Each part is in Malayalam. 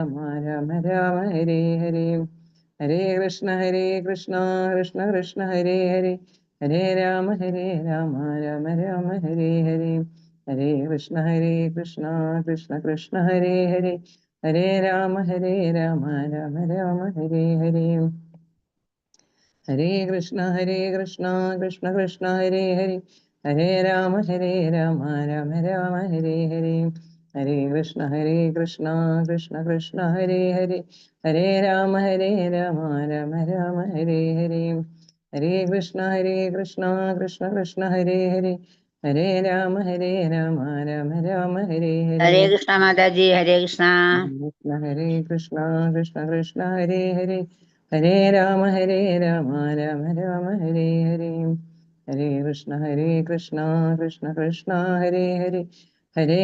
രാമ രാമ രാമ ഹരേ ഹരേ ഹരേ കൃഷ്ണ കൃഷ്ണ കൃഷ്ണ ഹരേ ഹരേ ഹരേ രാമ രാമ രാമ ഹരേ ഹരേ ഹരേ കൃഷ്ണ കൃഷ്ണ കൃഷ്ണ ഹരേ ഹരേ ഹരേ രാമ രാമ രാമ ഹരേ ഹരേ ഹരേ കൃഷ്ണ കൃഷ്ണ ഹരേ ഹരേ ഹരേ രാമ രാമ രാമ ഹരേ ഹരേ ഹരേ കൃഷ്ണ കൃഷ്ണ ഹരേ ഹരേ ഹരേ രാമ രാമ രാമ ഹരേ ഹരേ ഹരേ കൃഷ്ണ കൃഷ്ണ ഹരേ ഹരേ ഹരേ രാമ രാമ ഹരേ ഹരേ ഹരേ കൃഷ്ണ മാതാജി. ഹരേ കൃഷ്ണ. ഹരേ കൃഷ്ണ കൃഷ്ണ ഹരേ ഹരേ ഹരേ രാമ രാമ രാമ ഹരേ ഹരേ ഹരേ കൃഷ്ണ കൃഷ്ണ ഹരേ ഹരേ ഹരേ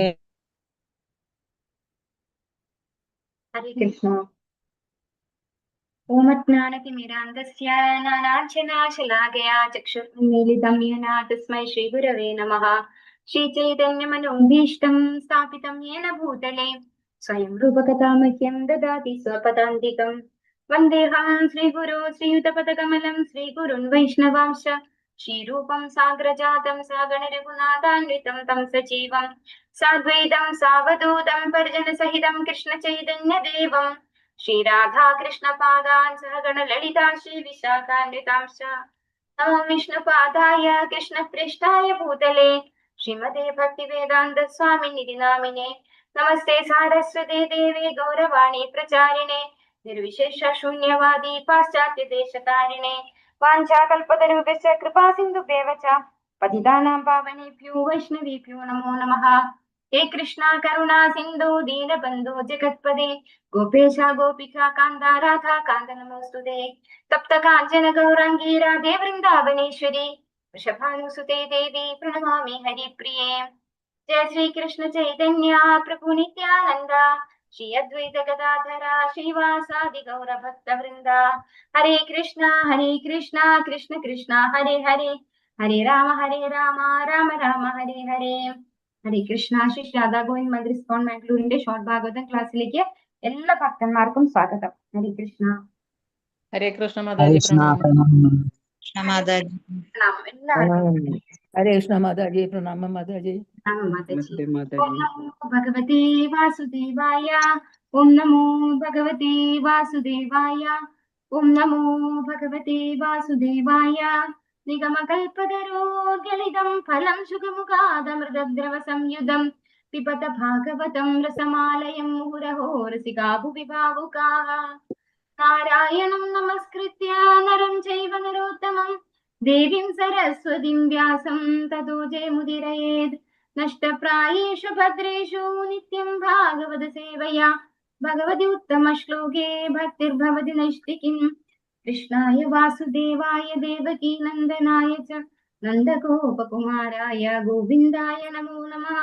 ഹരേ കൃഷ്ണ. ഓമജ്ഞാനതിമിരാന്ധസ്യ നാനാഞ്ജനാശലാകയാ ചക്ഷുർമീലിതം യേന തസ്മൈ ശ്രീഗുരവേ നമഃ. ശ്രീചൈതന്യമനോഭീഷ്ടം സ്ഥാപിതം യേന ഭൂതലേ സ്വയം രൂപകഥാമഹ്യം ദദാതി സ്വപദാന്തികം. വന്ദേഹം ശ്രീഗുരു ശ്രീയുതപദകമലം ശ്രീഗുരുन् വൈഷ്ണവാംശ ശ്രീരൂപം സാഗ്രജാതം സാഗണരഘുനാഥാന്വിതം തം സജീവം സാദ്വൈതം സാവധൂതം പരിജനസഹിതം കൃഷ്ണചൈതന്യദേവം ശ്രീരാധാകൃഷ്ണപാദാൻ സഹഗണ ലളിതാ ശ്രീ വിശാഖാന്വിതാംശ. നമോ വിഷ്ണുപാദായ കൃഷ്ണപൃഷ്ഠായ ഭൂതലേ ശ്രീമതേ ഭക്തിവേദാന്ത സ്വാമിനിധി നാമിനെ. നമസ്തേ സാരസ്വതേ ദേവേ ഗൗരവാണി പ്രചാരിണേ നിർവിശേഷ ശൂന്യവാദി പാശ്ചാത്യ ദേശകാരിണേ. വാഞ്ചാകൽപതരുഭ്യശ്ച കൃപാ സിന്ധുഭ്യവ ച പതിതാനാം പാവനേഭ്യോ വൈഷ്ണവേഭ്യോ നമോ നമഃ. ഹേ കൃഷ്ണ കരുണാ സിന്ധു ദീനബന്ധു ജഗത്പദേ ഗോപേശ ഗോപികാ കാന്ത രാധാ കാന്ത നമോസ്തുതേ. തപ്ത കാഞ്ചന ഗൗരാംഗീ രാധേ വൃന്ദാവനേശ്വരി വൃഷഭാനുസുതേ ദേവി പ്രണമാമി ഹരിപ്രിയേ. ജയ ശ്രീകൃഷ്ണ ചൈതന്യ പ്രഭു നിത്യാനന്ദ ശ്രീ അദ്വൈത ഗദാധര ശ്രീവാസാദി ഗൗരഭക്ത വൃന്ദ. ഹരേ കൃഷ്ണ കൃഷ്ണ കൃഷ്ണ ഹരേ ഹരേ ഹരേ രാമ രാമ രാമ ഹരേ ഹരേ. ഹരേ കൃഷ്ണ. ശ്രീ രാധാ ഗോവിന്ദ് മന്ദിർ ഇസ്കോൺ മാംഗ്ലൂരിന്റെ ഷോർട്ട് ഭാഗവതം ക്ലാസ്സിലേക്ക് എല്ലാ ഭക്തന്മാർക്കും സ്വാഗതം. ഹരേ കൃഷ്ണ. ഹരേ കൃഷ്ണ മാതാജി. മാതാജി. എല്ലാവർക്കും ഹരേ കൃഷ്ണ മാതാജി. പ്രണാമം മാതാജി. ഭഗവതേ വാസുദേവായ. ഓം നമോ ഭഗവതേ വാസുദേവായ. ഓം നമോ ഭഗവതേ വാസുദേവായ. നിഗമകൽപതരോർഗളിതം ഫലം ശുഖമുഖാദമൃതദ്രവ സംയുതം പിബത ഭാഗവതം രസമാലയം മുഹുരഹോ രസികാ ഭുവി ഭാവുകാഃ. നാരായണം നമസ്കൃത്യ നരം ചൈവ നരോത്തമം ദേവീം സരസ്വതീം വ്യാസം തതോ ജയമുദീരയേത്. നഷ്ടപ്രായേഷു ഭദ്രേഷു നിത്യം ഭാഗവത സേവയാ ഭഗവതി ഉത്തമ ശ്ലോകേ ഭക്തിർഭവതി നൈഷ്ഠികിം. കൃഷ്ണായ വാസുദേവായ ദേവകീ നന്ദനായ ച നന്ദഗോപകുമാരായ ഗോവിന്ദായ നമോ നമഃ.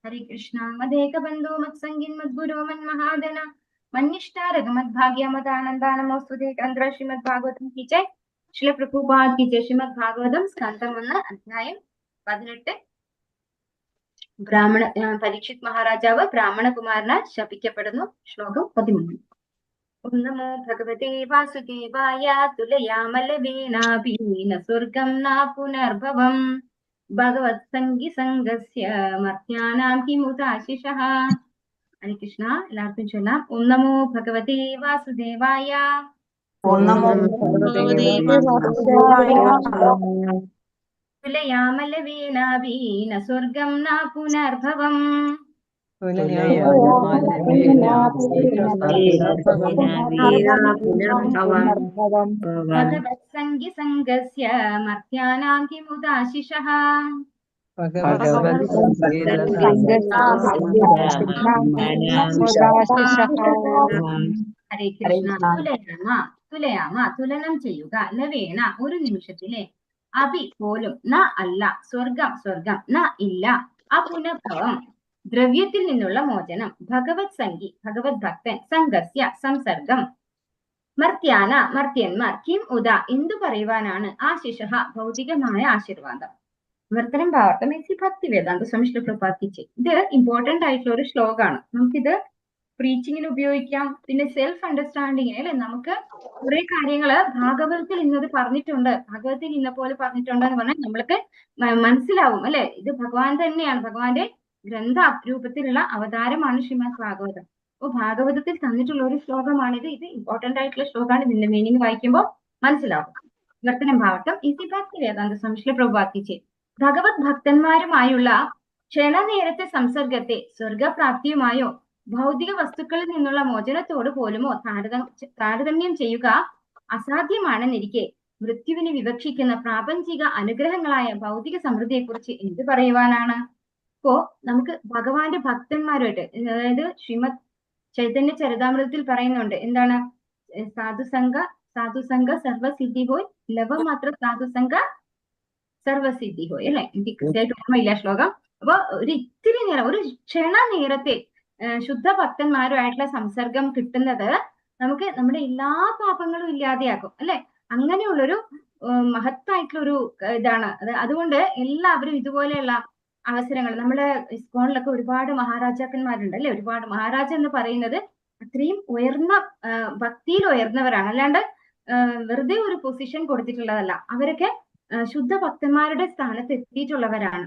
ഹരേ കൃഷ്ണ. മദേകബന്ധോ മത്സംഗിൻ മദ്ഗുരോ മന്മഹാദന മന്നിഷ്ടാരക മദ്ഭാഗ്യ മദാനന്ദ നമോസ്തുതേ. ഗ്രന്ഥ ശ്രീമദ് ഭാഗവതം की जय. ശ്രീ പ്രഭുപാദ് की जय. ശ്രീമദ് ഭാഗവതം സ്കന്ധം 1 അധ്യായം 18. പരീക്ഷിത് മഹാരാജാവ് ബ്രാഹ്മണകുമാരനാൽ ശപിക്കപ്പെടുന്നു. ശ്ലോകം 13. ഓം നമോ ഭഗവതേ വാസുദേവായ. തുലയാമലവേനാഭീന സ്വർഗം ന പുനർഭവം ഭഗവത് സംഗി സംഗസ്യ മർത്യാനാം കിമുദാശിഷഃ. ഹരേ കൃഷ്ണ. എല്ലാവർക്കും ചൊല്ലാം. ഓം നമോ ഭഗവതേ വാസുദേവായ. ഓം നമോ ഭഗവതേ വാസുദേവായ. തുലയാമലവേനാഭീന സ്വർഗം ന പുനർഭവം ഭഗവത് സംഗി സംഗസ്യ മർത്യാനാം കിമുദാശിഷഃ. ഹരേ കൃഷ്ണ. തുലയാമ തുലനം ചെയ്യുക. ലവേന ഒരു നിമിഷത്തിലെ. അഭി പോലും. ന അല്ല. സ്വർഗം ന ഇല്ല. അപുനർഭവം ദ്രവ്യത്തിൽ നിന്നുള്ള മോചനം. ഭഗവത് സംഗി ഭഗവത് ഭക്തൻ. സംഗസ്യ സംസർഗം. മർത്യാന മർത്യന്മാർ. കിം ഉദ എന്തു പറയുവാനാണ്. ആശിഷഃ ഭൗതികമായ ആശീർവാദം. വിവർത്തനം ഭാവാർത്ഥം ഭക്തി വേദാന്ത സ്വാമി ശ്രീ പ്രഭുപാദ്. ഇത് ഇമ്പോർട്ടന്റ് ആയിട്ടുള്ള ഒരു ശ്ലോകമാണ്. നമുക്കിത് പ്രീച്ചിങ്ങിന് ഉപയോഗിക്കാം, പിന്നെ സെൽഫ് അണ്ടർസ്റ്റാൻഡിങ്ങിന് അല്ലെ. നമുക്ക് കുറെ കാര്യങ്ങള് ഭാഗവതത്തിൽ ഇന്നത് പറഞ്ഞിട്ടുണ്ട്, ഭാഗവതത്തിൽ ഇന്ന പോലെ പറഞ്ഞിട്ടുണ്ട് എന്ന് പറഞ്ഞാൽ നമ്മൾക്ക് മനസ്സിലാവും അല്ലെ. ഇത് ഭഗവാൻ തന്നെയാണ്, ഭഗവാന്റെ ഗ്രന്ഥ രൂപത്തിലുള്ള അവതാരമാണ് ശ്രീമദ് ഭാഗവതം. അപ്പോൾ ഭാഗവതത്തിൽ തന്നിട്ടുള്ള ഒരു ശ്ലോകമാണിത്. ഇത് ഇമ്പോർട്ടന്റ് ആയിട്ടുള്ള ശ്ലോകമാണ്. ഇതിന്റെ മീനിങ് വായിക്കുമ്പോൾ മനസ്സിലാവും. വിവർത്തനം ഭാവട്ടം ഇതി ഭക്തി വേദാന്ത സംശ്ലേ പ്രഭാത്തിച്ചേ ഭഗവത് ഭക്തന്മാരുമായുള്ള ക്ഷണനേരത്തെ സംസർഗത്തെ സ്വർഗപ്രാപ്തിയുമായോ ഭൗതിക വസ്തുക്കളിൽ നിന്നുള്ള മോചനത്തോട് പോലുമോ താരതമ്യം ചെയ്യുക അസാധ്യമാണെന്നിരിക്കെ മൃത്യുവിനെ വിവക്ഷിക്കുന്ന പ്രാപഞ്ചിക അനുഗ്രഹങ്ങളായ ഭൗതിക സമൃദ്ധിയെക്കുറിച്ച് എന്ത് പറയുവാനാണ്? ഇപ്പോ നമുക്ക് ഭഗവാന്റെ ഭക്തന്മാരുമായിട്ട്, അതായത് ശ്രീമദ് ചൈതന്യ ചരിതാമൃതത്തിൽ പറയുന്നുണ്ട്, എന്താണ്? സാധുസംഘ സർവസിദ്ധി ഹോയ്, ലവമാത്ര സാധുസംഘ സർവസിദ്ധി ഹോയ് അല്ലെ. എനിക്ക് കൃത്യമായിട്ട് ഓർമ്മയില്ല ശ്ലോകം. അപ്പൊ ഒരു ഇത്തിരി നേരം, ഒരു ക്ഷണ നേരത്തെ ശുദ്ധ ഭക്തന്മാരുമായിട്ടുള്ള സംസർഗം കിട്ടുന്നത് നമുക്ക് നമ്മുടെ എല്ലാ പാപങ്ങളും ഇല്ലാതെയാക്കും അല്ലെ. അങ്ങനെയുള്ളൊരു മഹത്തായിട്ടുള്ളൊരു ഇതാണ് അത്. അതുകൊണ്ട് എല്ലാവരും ഇതുപോലെയുള്ള അവസരങ്ങൾ, നമ്മുടെ ഇസ്കോണിലൊക്കെ ഒരുപാട് മഹാരാജാക്കന്മാരുണ്ട് അല്ലെ. ഒരുപാട് മഹാരാജ എന്ന് പറയുന്നത് അത്രയും ഉയർന്ന ഭക്തിയിൽ ഉയർന്നവരാണ്, അല്ലാണ്ട് വെറുതെ ഒരു പൊസിഷൻ കൊടുത്തിട്ടുള്ളതല്ല. അവരൊക്കെ ശുദ്ധ ഭക്തന്മാരുടെ സ്ഥാനത്ത് എത്തിയിട്ടുള്ളവരാണ്.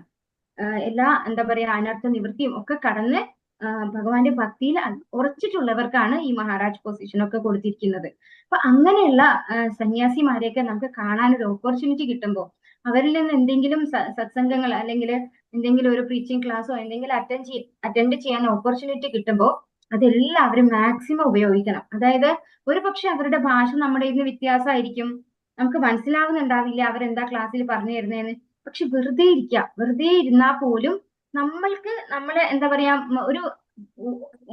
എല്ലാ എന്താ പറയാ അനർത്ഥ നിവൃത്തിയും ഒക്കെ കടന്ന് ഭഗവാന്റെ ഭക്തിയിൽ ഉറച്ചിട്ടുള്ളവർക്കാണ് ഈ മഹാരാജ് പൊസിഷൻ ഒക്കെ കൊടുത്തിരിക്കുന്നത്. അപ്പൊ അങ്ങനെയുള്ള സന്യാസിമാരെയൊക്കെ നമുക്ക് കാണാൻ ഒരു ഓപ്പർച്യൂണിറ്റി കിട്ടുമ്പോൾ, അവരിൽ നിന്ന് എന്തെങ്കിലും സത്സംഗങ്ങൾ അല്ലെങ്കിൽ എന്തെങ്കിലും ഒരു പ്രീച്ചിങ് ക്ലാസ്സോ എന്തെങ്കിലും അറ്റൻഡ് ചെയ്യാൻ ഓപ്പർച്യൂണിറ്റി കിട്ടുമ്പോൾ അതെല്ലാവരും മാക്സിമം ഉപയോഗിക്കണം. അതായത് ഒരു പക്ഷെ അവരുടെ ഭാഷ നമ്മുടെ ഇന്ന് വ്യത്യാസമായിരിക്കും, നമുക്ക് മനസ്സിലാവുന്നുണ്ടാവില്ല അവരെന്താ ക്ലാസ്സിൽ പറഞ്ഞു തരുന്നതെന്ന്. പക്ഷെ വെറുതെ ഇരുന്നാൽ പോലും നമ്മളെ എന്താ പറയാ ഒരു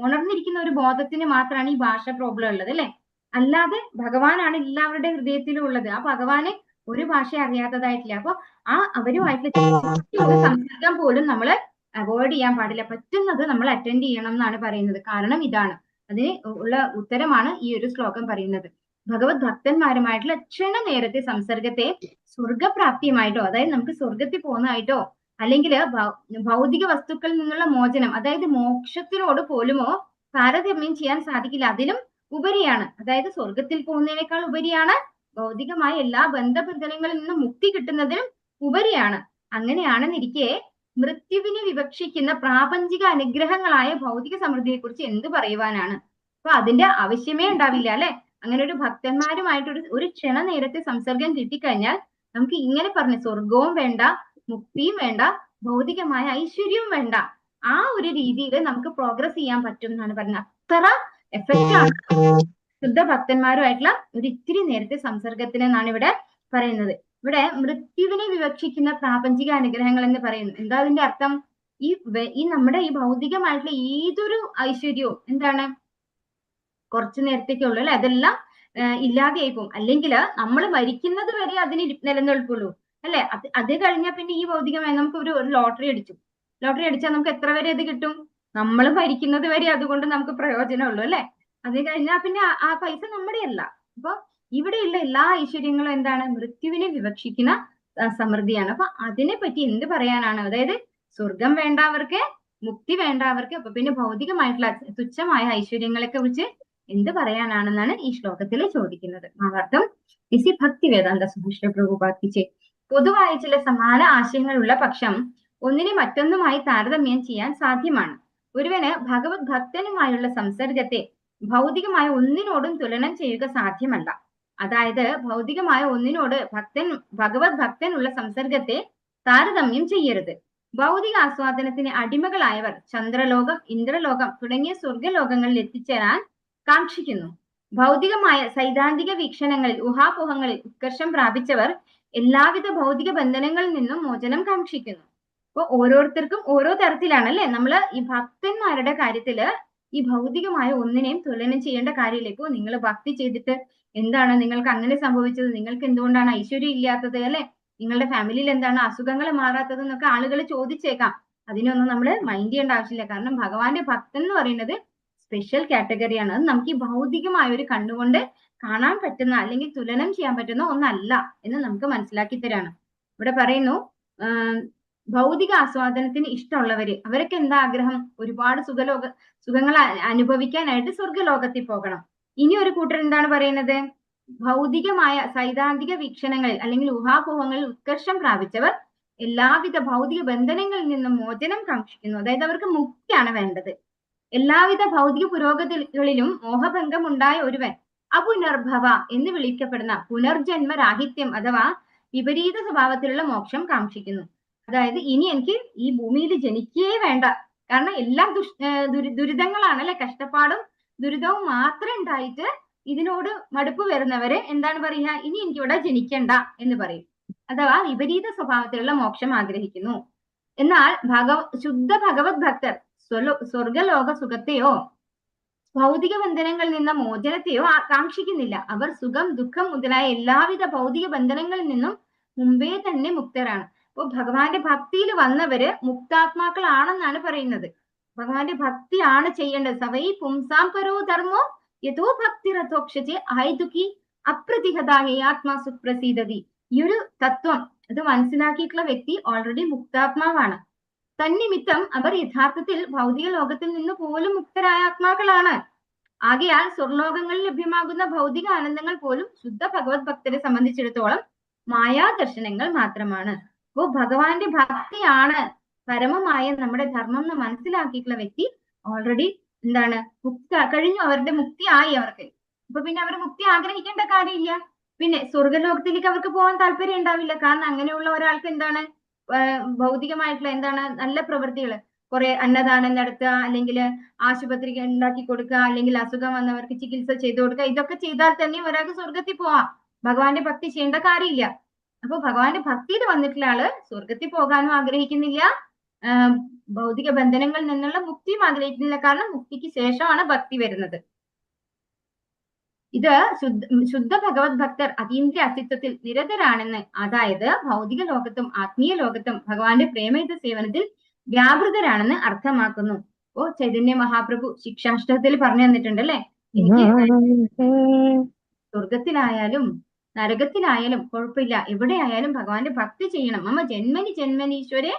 ഉണർന്നിരിക്കുന്ന ഒരു ബോധത്തിന് മാത്രമാണ് ഈ ഭാഷ പ്രോബ്ലം ഉള്ളത് അല്ലെ. അല്ലാതെ ഭഗവാനാണ് എല്ലാവരുടെ ഹൃദയത്തിലും ഉള്ളത്. ആ ഭഗവാന് ഒരു ഭാഷ അറിയാത്തതായിട്ടില്ല. അപ്പൊ അവരുമായിട്ടുള്ള സംസാരം പോലും നമ്മൾ അവോയ്ഡ് ചെയ്യാൻ പാടില്ല. പറ്റുന്നത് നമ്മൾ അറ്റൻഡ് ചെയ്യണം എന്നാണ് പറയുന്നത്. കാരണം ഇതാണ്, അതിന് ഉള്ള ഉത്തരമാണ് ഈ ഒരു ശ്ലോകം പറയുന്നത്. ഭഗവത് ഭക്തന്മാരുമായിട്ടുള്ള ക്ഷണ നേരത്തെ സംസർഗത്തെ സ്വർഗപ്രാപ്തിയുമായിട്ടോ, അതായത് നമുക്ക് സ്വർഗത്തിൽ പോകുന്നതായിട്ടോ അല്ലെങ്കിൽ ഭൗതിക വസ്തുക്കളിൽ നിന്നുള്ള മോചനം, അതായത് മോക്ഷത്തിനോട് പോലുമോ താരതമ്യം ചെയ്യാൻ സാധിക്കില്ല. അതിലും ഉപരിയാണ്, അതായത് സ്വർഗത്തിൽ പോകുന്നതിനേക്കാൾ ഉപരിയാണ്, ഭൗതികമായ എല്ലാ ബന്ധബന്ധനങ്ങളിൽ നിന്നും മുക്തി കിട്ടുന്നതിനും ഉപരിയാണ്. അങ്ങനെയാണെന്നിരിക്കെ മൃത്യുവിനെ വിവക്ഷിക്കുന്ന പ്രാപഞ്ചിക അനുഗ്രഹങ്ങളായ ഭൗതിക സമൃദ്ധിയെ കുറിച്ച് എന്ത് പറയുവാനാണ്? അപ്പൊ അതിന്റെ ആവശ്യമേ ഉണ്ടാവില്ല അല്ലെ. അങ്ങനെ ഒരു ഭക്തന്മാരുമായിട്ടൊരു ഒരു ക്ഷണ നേരത്തെ സംസർഗം കിട്ടിക്കഴിഞ്ഞാൽ നമുക്ക് ഇങ്ങനെ പറഞ്ഞു, സ്വർഗവും വേണ്ട, മുക്തിയും വേണ്ട, ഭൗതികമായ ഐശ്വര്യവും വേണ്ട, ആ ഒരു രീതിയിൽ നമുക്ക് പ്രോഗ്രസ് ചെയ്യാൻ പറ്റും എന്നാണ് പറയുന്നത്. അത്ര എഫക്റ്റ് ആണ് ശുദ്ധ ഭക്തന്മാരുമായിട്ടുള്ള ഒരു ഇത്തിരി നേരത്തെ സംസർഗത്തിന് എന്നാണ് ഇവിടെ പറയുന്നത്. ഇവിടെ മൃത്യുവിനെ വിവക്ഷിക്കുന്ന പ്രാപഞ്ചിക അനുഗ്രഹങ്ങൾ എന്ന് പറയുന്നു. എന്താ അതിന്റെ അർത്ഥം? ഈ നമ്മുടെ ഈ ഭൗതികമായിട്ടുള്ള ഏതൊരു ഐശ്വര്യവും എന്താണ്, കുറച്ചു നേരത്തേക്കുള്ളൂ അല്ലെ, അതെല്ലാം ഇല്ലാതെയായി പോകും. അല്ലെങ്കിൽ നമ്മൾ മരിക്കുന്നത് വരെ അതിന് നിലനിൽപ്പുള്ളൂ അല്ലെ. അത് കഴിഞ്ഞാൽ പിന്നെ ഈ ഭൗതികമായി നമുക്ക് ഒരു ലോട്ടറി അടിച്ചാൽ നമുക്ക് എത്ര വരെ അത് കിട്ടും? നമ്മൾ മരിക്കുന്നത് വരെ അതുകൊണ്ട് നമുക്ക് പ്രയോജനമുള്ളൂ അല്ലെ. അത് കഴിഞ്ഞാൽ പിന്നെ ആ പൈസ നമ്മുടെ അല്ല. അപ്പൊ ഇവിടെയുള്ള എല്ലാ ഐശ്വര്യങ്ങളും എന്താണ്? മൃത്യുവിനെ വിവക്ഷിക്കുന്ന സമൃദ്ധിയാണ്. അപ്പൊ അതിനെ പറ്റി എന്ത് പറയാനാണ്? അതായത് സ്വർഗം വേണ്ടവർക്ക്, മുക്തി വേണ്ടവർക്ക്, അപ്പൊ പിന്നെ ഭൗതികമായിട്ടുള്ള തുച്ഛമായ ഐശ്വര്യങ്ങളെ കുറിച്ച് എന്ത് പറയാനാണെന്നാണ് ഈ ശ്ലോകത്തിൽ ചോദിക്കുന്നത്. ഭാവാർത്ഥം ഇസി ഭക്തി വേദാന്ത സുഭാഷ പ്രഭുപാത്തിച്ച് പൊതുവായ ചില സമാന ആശയങ്ങളുള്ള പക്ഷം ഒന്നിനെ മറ്റൊന്നുമായി താരതമ്യം ചെയ്യാൻ സാധ്യമാണ്. ഒരുവന് ഭഗവത് ഭക്തനുമായുള്ള സംസർഗത്തെ ഭൗതികമായ ഒന്നിനോടും തുലനം ചെയ്യുക സാധ്യമല്ല. അതായത് ഭൗതികമായ ഒന്നിനോട് ഭഗവത് ഭക്തനുള്ള സംസർഗത്തെ താരതമ്യം ചെയ്യരുത്. ഭൗതിക ആസ്വാദനത്തിന് അടിമകളായവർ ചന്ദ്രലോകം, ഇന്ദ്രലോകം തുടങ്ങിയ സ്വർഗലോകങ്ങളിൽ എത്തിച്ചേരാൻ കാക്ഷിക്കുന്നു. ഭൗതികമായ സൈദ്ധാന്തിക വീക്ഷണങ്ങളിൽ, ഊഹാപോഹങ്ങളിൽ ഉത്കർഷം പ്രാപിച്ചവർ എല്ലാവിധ ഭൗതിക ബന്ധനങ്ങളിൽ നിന്നും മോചനം കാക്ഷിക്കുന്നു. അപ്പൊ ഓരോരുത്തർക്കും ഓരോ തരത്തിലാണ് അല്ലെ. നമ്മള് ഈ ഭക്തന്മാരുടെ കാര്യത്തില് ഈ ഭൗതികമായ ഒന്നിനെയും തുലനം ചെയ്യേണ്ട കാര്യമില്ല. ഇപ്പൊ നിങ്ങൾ ഭക്തി ചെയ്തിട്ട് എന്താണ് നിങ്ങൾക്ക് അങ്ങനെ സംഭവിച്ചത്, നിങ്ങൾക്ക് എന്തുകൊണ്ടാണ് ഐശ്വര്യം ഇല്ലാത്തത് അല്ലെ, നിങ്ങളുടെ ഫാമിലിയിൽ എന്താണ് അസുഖങ്ങൾ മാറാത്തത് എന്നൊക്കെ ആളുകൾ ചോദിച്ചേക്കാം. അതിനൊന്നും നമ്മൾ മൈൻഡ് ചെയ്യേണ്ട ആവശ്യമില്ല. കാരണം ഭഗവാന്റെ ഭക്തൻ എന്ന് പറയുന്നത് സ്പെഷ്യൽ കാറ്റഗറിയാണ്. അത് നമുക്ക് ഈ ഭൗതികമായ ഒരു കണ്ണുകൊണ്ട് കാണാൻ പറ്റുന്ന അല്ലെങ്കിൽ തുലനം ചെയ്യാൻ പറ്റുന്ന ഒന്നല്ല എന്ന് നമുക്ക് മനസ്സിലാക്കി തരാണ്. ഇവിടെ പറയുന്നു, ഭൗതിക ആസ്വാദനത്തിന് ഇഷ്ടമുള്ളവര് അവരൊക്കെ എന്താ ആഗ്രഹം? ഒരുപാട് സുഖങ്ങൾ അനുഭവിക്കാനായിട്ട് സ്വർഗലോകത്തിൽ പോകണം. ഇനി ഒരു കൂട്ടർ എന്താണ് പറയുന്നത്? ഭൗതികമായ സൈദ്ധാന്തിക വീക്ഷണങ്ങളിൽ അല്ലെങ്കിൽ ഊഹാപോഹങ്ങളിൽ ഉത്കർഷം പ്രാപിച്ചവർ എല്ലാവിധ ഭൗതിക ബന്ധനങ്ങളിൽ നിന്നും മോചനം കാക്ഷിക്കുന്നു. അതായത് അവർക്ക് മുക്തിയാണ് വേണ്ടത്. എല്ലാവിധ ഭൗതിക പുരോഗതികളിലും മോഹഭംഗം ഉണ്ടായ ഒരുവൻ അപുനർഭവ എന്ന് വിളിക്കപ്പെടുന്ന പുനർജന്മരാഹിത്യം അഥവാ വിപരീത സ്വഭാവത്തിലുള്ള മോക്ഷം കാക്ഷിക്കുന്നു. അതായത് ഇനി എനിക്ക് ഈ ഭൂമിയിൽ ജനിക്കേ വേണ്ട, കാരണം എല്ലാം ദുരിതങ്ങളാണ് അല്ലെ, കഷ്ടപ്പാടും ദുരിതവും മാത്രം ഉണ്ടായിട്ട് ഇതിനോട് മടുപ്പ് വരുന്നവരെ എന്താണ് പറയുക? ഇനി എനിക്ക് ഇവിടെ ജനിക്കണ്ട എന്ന് പറയും. അഥവാ വിപരീത സ്വഭാവത്തിലുള്ള മോക്ഷം ആഗ്രഹിക്കുന്നു. എന്നാൽ ശുദ്ധ ഭഗവത് ഭക്തർ സ്വർഗലോക സുഖത്തെയോ ഭൗതിക ബന്ധനങ്ങളിൽ നിന്ന മോചനത്തെയോ ആകാംക്ഷിക്കുന്നില്ല. അവർ സുഖം, ദുഃഖം മുതലായ എല്ലാവിധ ഭൗതിക ബന്ധനങ്ങളിൽ നിന്നും മുമ്പേ തന്നെ മുക്തരാണ്. അപ്പൊ ഭഗവാന്റെ ഭക്തിയിൽ വന്നവര് മുക്താത്മാക്കളാണെന്നാണ് പറയുന്നത്. ഭഗവാന്റെ ഭക്തിയാണ് ചെയ്യേണ്ടത്. സവൈ പുംസാം പരോ ധർമ്മോ യഥോ ഭക്തിരഥോക്ഷജെ ഹൈതുക്കി അപ്രതിഹതാഹേ ആത്മാ സുപ്രസീദതി. ഈ ഒരു തത്വം ഇത് മനസ്സിലാക്കിയിട്ടുള്ള വ്യക്തി ഓൾറെഡി മുക്താത്മാവാണ്. തന്നിമിത്തം അവർ യഥാർത്ഥത്തിൽ ഭൗതിക ലോകത്തിൽ നിന്ന് പോലും മുക്തരായ ആത്മാക്കളാണ്. ആകയാൽ സ്വർലോകങ്ങളിൽ ലഭ്യമാകുന്ന ഭൗതിക ആനന്ദങ്ങൾ പോലും ശുദ്ധ ഭഗവത് ഭക്തരെ സംബന്ധിച്ചിടത്തോളം മായാദർശനങ്ങൾ മാത്രമാണ്. അപ്പോ ഭഗവാന്റെ ഭക്തിയാണ് പരമമായ നമ്മുടെ ധർമ്മം എന്ന് മനസ്സിലാക്കിയിട്ടുള്ള വ്യക്തി ഓൾറെഡി എന്താണ് കഴിഞ്ഞു, അവരുടെ മുക്തി ആയി അവർക്ക്. അപ്പൊ പിന്നെ അവർ മുക്തി ആഗ്രഹിക്കേണ്ട കാര്യമില്ല. പിന്നെ സ്വർഗലോകത്തിലേക്ക് അവർക്ക് പോകാൻ താല്പര്യം ഉണ്ടാവില്ല. കാരണം അങ്ങനെയുള്ള ഒരാൾക്ക് എന്താണ് ഭൗതികമായിട്ടുള്ള എന്താണ് നല്ല പ്രവൃത്തികൾ, കുറെ അന്നദാനം നടത്തുക, അല്ലെങ്കിൽ ആശുപത്രി ഉണ്ടാക്കി കൊടുക്കുക, അല്ലെങ്കിൽ അസുഖം വന്നവർക്ക് ചികിത്സ ചെയ്തു കൊടുക്കുക, ഇതൊക്കെ ചെയ്താൽ തന്നെ ഒരാൾക്ക് സ്വർഗത്തിൽ പോവാം. ഭഗവാന്റെ ഭക്തി ചെയ്യേണ്ട കാര്യമില്ല. അപ്പൊ ഭഗവാന്റെ ഭക്തിയിൽ വന്നിട്ടുള്ള ആള് സ്വർഗത്തിൽ പോകാനും ആഗ്രഹിക്കുന്നില്ല, ഭൗതിക ബന്ധനങ്ങളിൽ നിന്നുള്ള മുക്തിയും ആഗ്രഹിക്കുന്നില്ല. കാരണം മുക്തിക്ക് ശേഷമാണ് ഭക്തി വരുന്നത്. ഇത് ശുദ്ധ ഭഗവത് ഭക്തർ അതീന്ദ്രിയ അസ്തിത്വത്തിൽ നിരതരാണെന്ന്, അതായത് ഭൗതിക ലോകത്തും ആത്മീയ ലോകത്തും ഭഗവാന്റെ പ്രേമയുത സേവനത്തിൽ വ്യാപൃതരാണെന്ന് അർത്ഥമാക്കുന്നു. ഓ ചൈതന്യ മഹാപ്രഭു ശിക്ഷാഷ്ടത്തിൽ പറഞ്ഞു തന്നിട്ടുണ്ട് അല്ലെ, എനിക്ക് സ്വർഗത്തിലായാലും നരകത്തിലായാലും കുഴപ്പമില്ല, എവിടെയായാലും ഭഗവാന്റെ ഭക്തി ചെയ്യണം. മമ ജന്മനി ജന്മനീശ്വരെ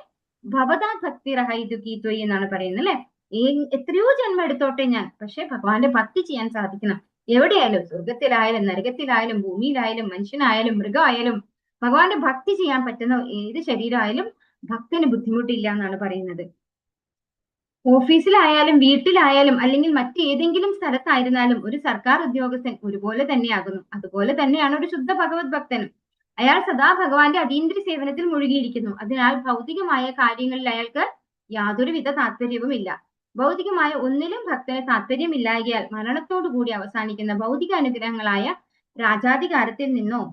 ഭവതാ ഭക്തി റഹൈതുകീത്വയി എന്നാണ് പറയുന്നത് അല്ലെ. എത്രയോ ജന്മം എടുത്തോട്ടെ ഞാൻ, പക്ഷെ ഭഗവാന്റെ ഭക്തി ചെയ്യാൻ സാധിക്കണം. എവിടെയായാലും, സ്വർഗത്തിലായാലും നരകത്തിലായാലും ഭൂമിയിലായാലും മനുഷ്യനായാലും മൃഗമായാലും ഭഗവാന്റെ ഭക്തി ചെയ്യാൻ പറ്റുന്ന ഏത് ശരീരമായാലും ഭക്തന് ബുദ്ധിമുട്ടില്ല എന്നാണ് പറയുന്നത്. ഓഫീസിലായാലും വീട്ടിലായാലും അല്ലെങ്കിൽ മറ്റേതെങ്കിലും സ്ഥലത്തായിരുന്നാലും ഒരു സർക്കാർ ഉദ്യോഗസ്ഥൻ ഒരുപോലെ തന്നെയാകുന്നു. അതുപോലെ തന്നെയാണ് ഒരു ശുദ്ധ ഭഗവത് ഭക്തനും. അയാൾ സദാ ഭഗവാന്റെ അതീന്ദ്രിയ സേവനത്തിൽ മുഴുകിയിരിക്കുന്നു. അതിനാൽ ഭൗതികമായ കാര്യങ്ങളിൽ അയാൾക്ക് യാതൊരുവിധ താല്പര്യവുമില്ല. ഭൗതികമായ ഒന്നിലും ഭക്തന് താല്പര്യമില്ലായകയാൽ മരണത്തോടുകൂടി അവസാനിക്കുന്ന ഭൗതിക അനുഗ്രഹങ്ങളായ രാജാധികാരത്തിൽ നിന്നോ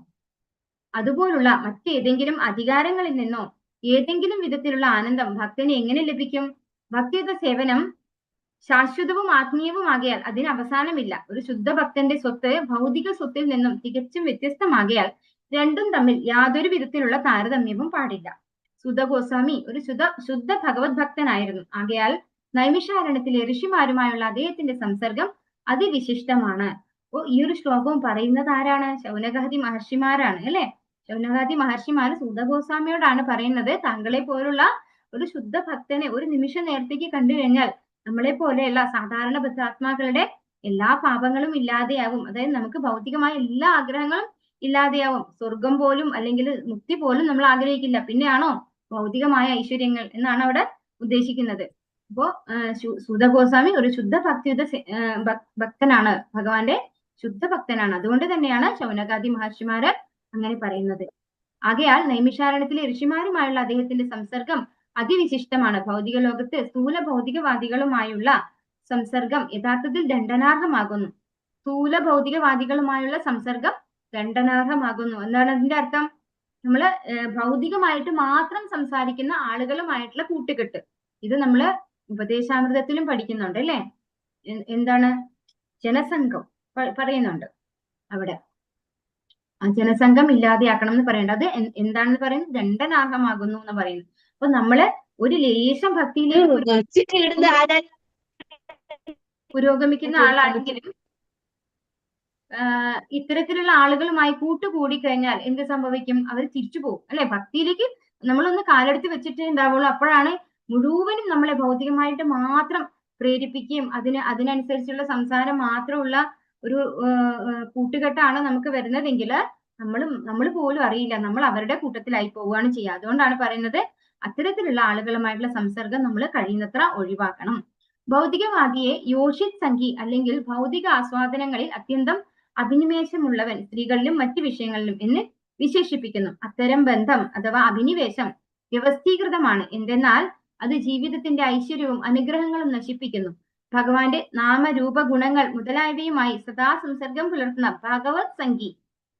അതുപോലുള്ള മറ്റേതെങ്കിലും അധികാരങ്ങളിൽ നിന്നോ ഏതെങ്കിലും വിധത്തിലുള്ള ആനന്ദം ഭക്തന് എങ്ങനെ ലഭിക്കും? ഭക്തിയുത സേവനം ശാശ്വതവും ആത്മീയവുമാകിയാൽ അതിന് അവസാനമില്ല. ഒരു ശുദ്ധ ഭക്തന്റെ സ്വത്ത് ഭൗതിക സ്വത്തിൽ നിന്നും തികച്ചും വ്യത്യസ്തമാകിയാൽ രണ്ടും തമ്മിൽ യാതൊരു വിധത്തിലുള്ള താരതമ്യവും പാടില്ല. സുത ഗോസ്വാമി ഒരു ശുദ്ധ ഭഗവത് ഭക്തനായിരുന്നു. ആകയാൽ നൈമിഷാരണ്യത്തിലെ ഋഷിമാരുമായുള്ള അദ്ദേഹത്തിന്റെ സംസർഗം അതിവിശിഷ്ടമാണ്. അപ്പോ ഈ ഒരു ശ്ലോകവും പറയുന്നത് ആരാണ്? ശൗനകാദി മഹർഷിമാരാണ് അല്ലെ. ശൗനകാദി മഹർഷിമാർ സൂത ഗോസ്വാമിയോടാണ് പറയുന്നത്, താങ്കളെ പോലുള്ള ഒരു ശുദ്ധ ഭക്തനെ ഒരു നിമിഷ നേരത്തേക്ക് കണ്ടു കഴിഞ്ഞാൽ നമ്മളെ പോലെയുള്ള സാധാരണ ബദ്ധാത്മാക്കളുടെ എല്ലാ പാപങ്ങളും ഇല്ലാതെയാവും. അതായത് നമുക്ക് ഭൗതികമായ എല്ലാ ആഗ്രഹങ്ങളും ഇല്ലാതെയാവും. സ്വർഗം പോലും അല്ലെങ്കിൽ മുക്തി പോലും നമ്മൾ ആഗ്രഹിക്കില്ല. പിന്നെയാണോ ഭൗതികമായ ഐശ്വര്യങ്ങൾ എന്നാണ് അവിടെ ഉദ്ദേശിക്കുന്നത്. അപ്പോ സൂത ഗോസ്വാമി ഒരു ശുദ്ധ ഭക്തിയുത ഭക്തനാണ്, ഭഗവാന്റെ ശുദ്ധ ഭക്തനാണ്. അതുകൊണ്ട് തന്നെയാണ് ശൗനകാദി മഹർഷിമാര് അങ്ങനെ പറയുന്നത്. ആകയാൽ നൈമിഷാരണ്യത്തിലെ ഋഷിമാരുമായുള്ള അദ്ദേഹത്തിന്റെ സംസർഗം അതിവിശിഷ്ടമാണ്. ഭൗതിക ലോകത്ത് സ്ഥൂല ഭൗതികവാദികളുമായുള്ള സംസർഗം യഥാർത്ഥത്തിൽ ദണ്ഡനാർഹമാകുന്നു. സ്ഥൂല ഭൗതികവാദികളുമായുള്ള സംസർഗം ദണ്ഡനാർഹമാകുന്നു. എന്താണ് അതിന്റെ അർത്ഥം? നമ്മള് ഭൗതികമായിട്ട് മാത്രം സംസാരിക്കുന്ന ആളുകളുമായിട്ടുള്ള കൂട്ടുകെട്ട്, ഇത് നമ്മള് ഉപദേശാമൃതത്തിലും പഠിക്കുന്നുണ്ട് അല്ലെ. എന്താണ്? ജനസംഘം പറയുന്നുണ്ട് അവിടെ. ആ ജനസംഘം ഇല്ലാതെയാക്കണം എന്ന് പറയുന്നത്. അത് എന്താണെന്ന് പറയുന്നത്? ദണ്ഡനാർഹമാകുന്നു എന്ന് പറയുന്നു. അപ്പൊ നമ്മള് ഒരു ലേശം ഭക്തിയിലേക്ക് പുരോഗമിക്കുന്ന ആളാണെങ്കിലും ഇത്തരത്തിലുള്ള ആളുകളുമായി കൂട്ടുകൂടി കഴിഞ്ഞാൽ എന്ത് സംഭവിക്കും? അവർ തിരിച്ചു പോകും അല്ലെ. ഭക്തിയിലേക്ക് നമ്മളൊന്ന് കാലെടുത്ത് വെച്ചിട്ടേ ഉണ്ടാവുള്ളൂ. അപ്പോഴാണ് മുഴുവനും നമ്മളെ ഭൗതികമായിട്ട് മാത്രം പ്രേരിപ്പിക്കുകയും അതിനനുസരിച്ചുള്ള സംസാരം മാത്രമുള്ള ഒരു കൂട്ടുകെട്ടാണ് നമുക്ക് വരുന്നതെങ്കിൽ നമ്മൾ പോലും അറിയില്ല, നമ്മൾ അവരുടെ കൂട്ടത്തിലായി പോവുകയാണ് ചെയ്യുക. അതുകൊണ്ടാണ് പറയുന്നത് അത്തരത്തിലുള്ള ആളുകളുമായിട്ടുള്ള സംസർഗം നമ്മൾ കഴിയുന്നത്ര ഒഴിവാക്കണം. ഭൗതികവാദിയെ യോഷിത് സംഘി അല്ലെങ്കിൽ ഭൗതിക ആസ്വാദനങ്ങളിൽ അത്യന്തം അഭിനിവേശമുള്ളവൻ സ്ത്രീകളിലും മറ്റു വിഷയങ്ങളിലും എന്ന് വിശേഷിപ്പിക്കുന്നു. അത്തരം ബന്ധം അഥവാ അഭിനിവേശം വ്യവസ്ഥീകൃതമാണ്, എന്തെന്നാൽ അത് ജീവിതത്തിന്റെ ഐശ്വര്യവും അനുഗ്രഹങ്ങളും നശിപ്പിക്കുന്നു. ഭഗവാന്റെ നാമരൂപ ഗുണങ്ങൾ മുതലായവയുമായി സദാ സംസർഗം പുലർത്തുന്ന ഭഗവത് സംഘി